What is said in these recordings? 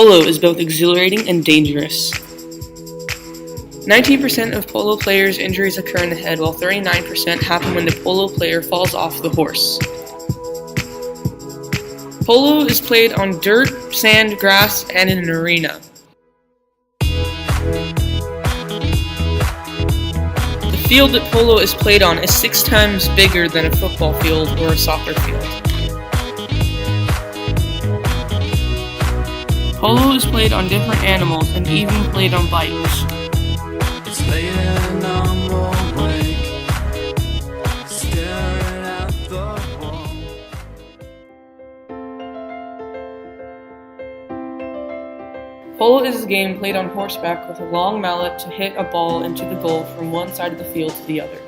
Polo is both exhilarating and dangerous. 19% of polo players' injuries occur in the head, while 39% happen when the polo player falls off the horse. Polo is played on dirt, sand, grass, and in an arena. The field that polo is played on is 6 times bigger than a football field or a soccer field. Polo is played on different animals and even played on bikes. It's late and I'm awake, staring at the wall. Polo is a game played on horseback with a long mallet to hit a ball into the goal from one side of the field to the other.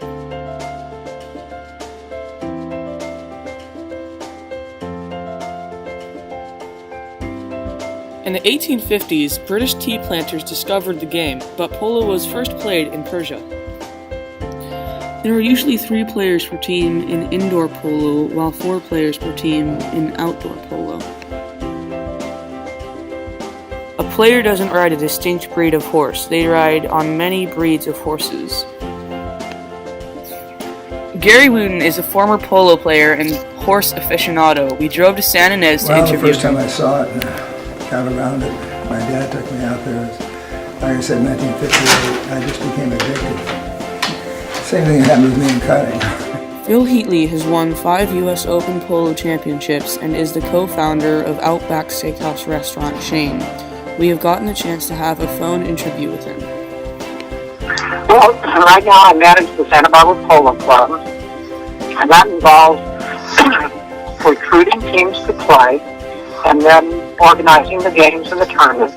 In the 1850s, British tea planters discovered the game, but polo was first played in Persia. There are usually 3 players per team in indoor polo, while 4 players per team in outdoor polo. A player doesn't ride a distinct breed of horse, they ride on many breeds of horses. Gary Wooten is a former polo player and horse aficionado. We drove to San Ynez to interview him. The first time I saw it, got around it, my dad took me out there. Like I said, 1958, I just became addicted. Same thing happened with me in cutting. Phil Heatley has won 5 U.S. Open Polo Championships and is the co-founder of Outback Steakhouse restaurant chain. We have gotten the chance to have a phone interview with him. Well, right now I manage the Santa Barbara Polo Club, and that involves recruiting teams to play and then organizing the games and the tournament.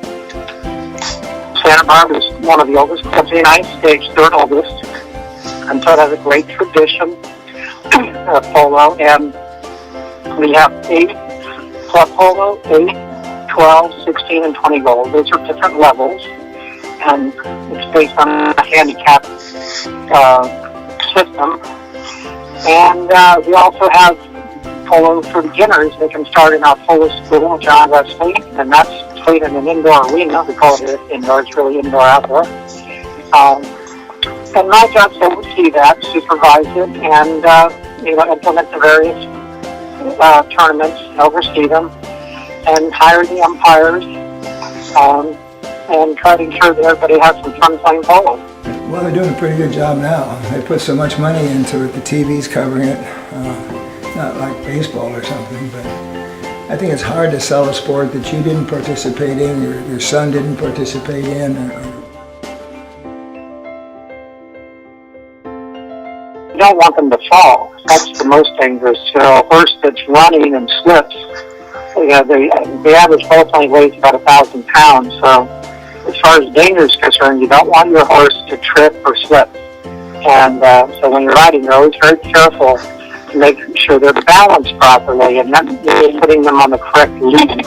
Santa Barbara is one of the oldest clubs in the United States, 3rd oldest, and so it has a great tradition of polo, and we have 8 club polo, 8, 12, 16, and 20 goals. Those are different levels, and it's based on a handicap system. And we also have polo for beginners. They can start in our polo school, John Wesley, and that's played in an indoor arena. We call it indoor. It's really indoor-outdoor. And my job is to oversee that, supervise it, and implement the various tournaments, oversee them, and hire the umpires, and try to ensure that everybody has some fun playing polo. Well, they're doing a pretty good job now. They put so much money into it, the TV's covering it. Not like baseball or something, but I think it's hard to sell a sport that you didn't participate in, your son didn't participate in. You don't want them to fall. That's the most dangerous. A horse that's running and slips, the average polo pony weighs about 1,000 pounds, so as far as danger is concerned, you don't want your horse to trip or slip. And so when you're riding, you're always very careful to make sure they're balanced properly and not putting them on the correct lead.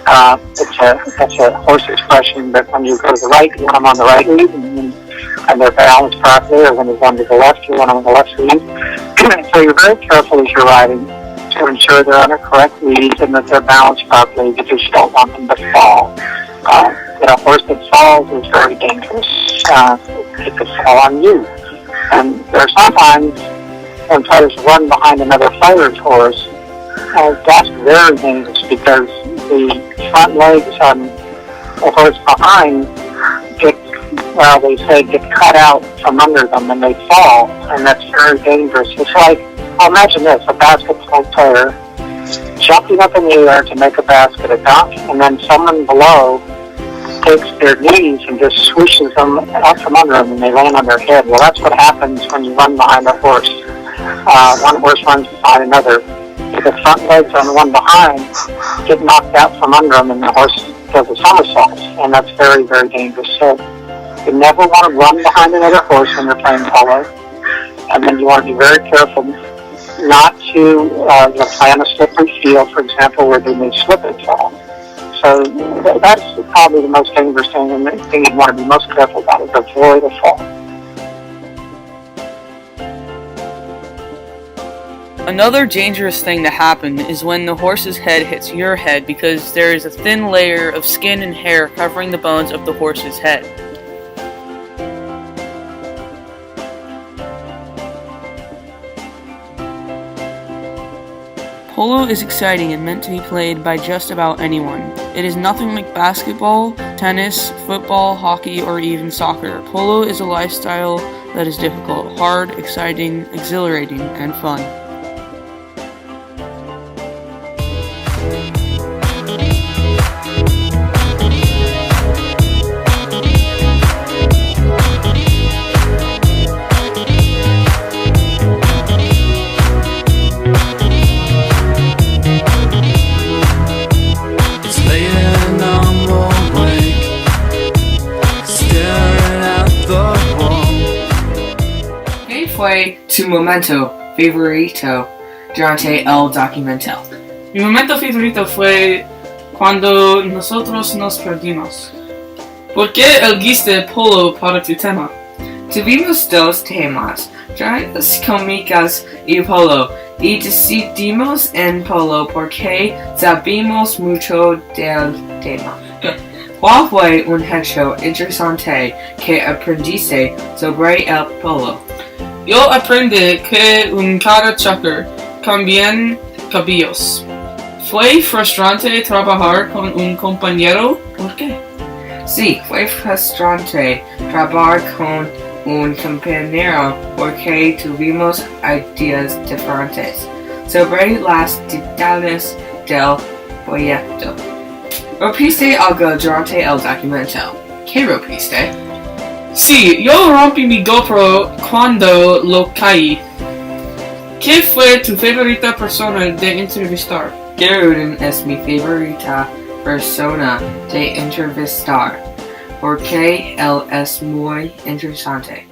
That's a horse expression, but when you go to the right, you want them on the right lead, and they're balanced properly, or when you go to the left, you want them on the left lead. So you're very careful as you're riding to ensure they're on a correct lead and that they're balanced properly, because you don't want them to fall. A horse that falls is very dangerous. It could fall on you. And there are sometimes when players run behind another player's horse, that's very dangerous, because the front legs on the horse behind get cut out from under them and they fall, and that's very dangerous. It's like, imagine this, a basketball player jumping up in the air to make a basket, a dunk, and then someone below takes their knees and just swishes them out from under them and they land on their head. Well, that's what happens when you run behind a horse. One horse runs behind another. The front legs on the one behind get knocked out from under them and the horse does a somersault, and that's very, very dangerous. So you never want to run behind another horse when you're playing polo, and then you want to be very careful not to play on a slippery field, for example, where they may slip and fall. So that's probably the most dangerous thing, and the thing you want to be most careful about is avoid a fall. Another dangerous thing to happen is when the horse's head hits your head because there is a thin layer of skin and hair covering the bones of the horse's head. Polo is exciting and meant to be played by just about anyone. It is nothing like basketball, tennis, football, hockey, or even soccer. Polo is a lifestyle that is difficult, hard, exciting, exhilarating, and fun. It's laying on the wake, staring at the wall. ¿Qué fue tu momento favorito durante el documental? Mi momento favorito fue cuando nosotros nos perdimos. ¿Por qué elegiste polo para tu tema? Tuvimos dos temas, dramas cómicas y polo, y decidimos en polo porque sabemos mucho del tema. ¿Cuál fue un hecho interesante que aprendiste sobre el polo? Yo aprendí que cada choker cambian cabellos. ¿Fue frustrante trabajar con un compañero? ¿Por qué? Sí, fue frustrante trabajar con un compañero porque tuvimos ideas diferentes sobre las detalles del proyecto. ¿Rompiste algo durante el documental? ¿Qué rompiste? Sí, yo rompí mi GoPro cuando lo caí. ¿Qué fue tu favorita persona de entrevistar? Geruden es mi favorita persona de entrevistar porque él es muy interesante.